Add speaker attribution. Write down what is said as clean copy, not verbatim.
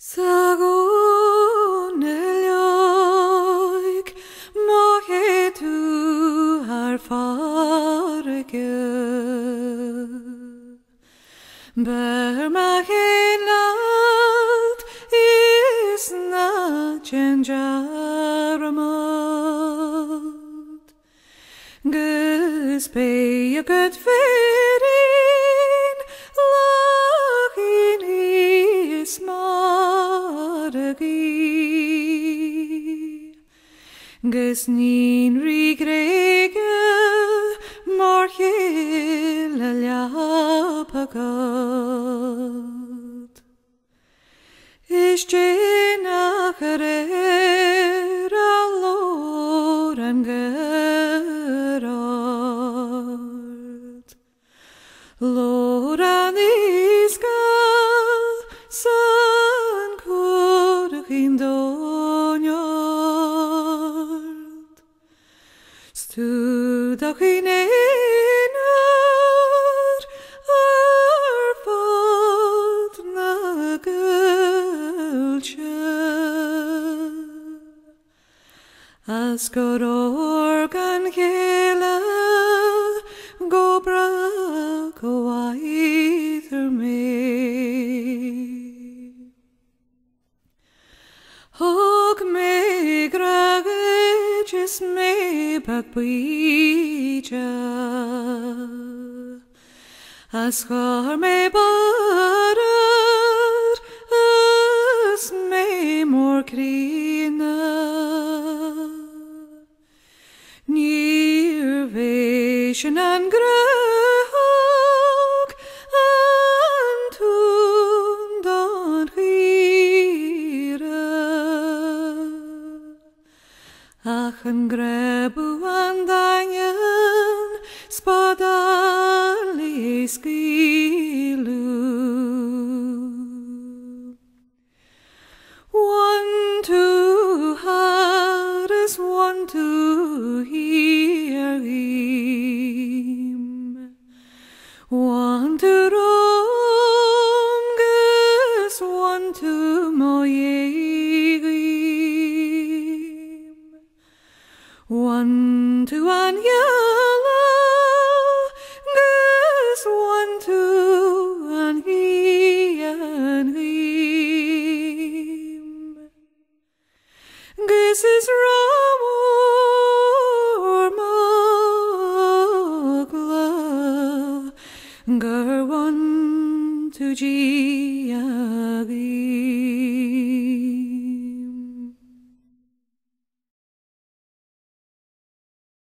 Speaker 1: Sagon elioig moche tu haar farge Ber ma geen laat is na genjarmot Gus be a good verin lachin is margi Gus nin rigrege morchil a liapagod Is jena gerer a lor an gerard Lor an iska san kurig in Dónall Stúdach in einar fod na gulche As god organ gela go bra go either me Hog me gragis me bagbuija As char me barar as me mor krina Near vision and grog and tund on hira Ach an grebu an daingan spadali skilu One to heart is one to hear him One to wrong is one to moyegim One to an yellow is one to an him This is Ramor Magla Gur one to G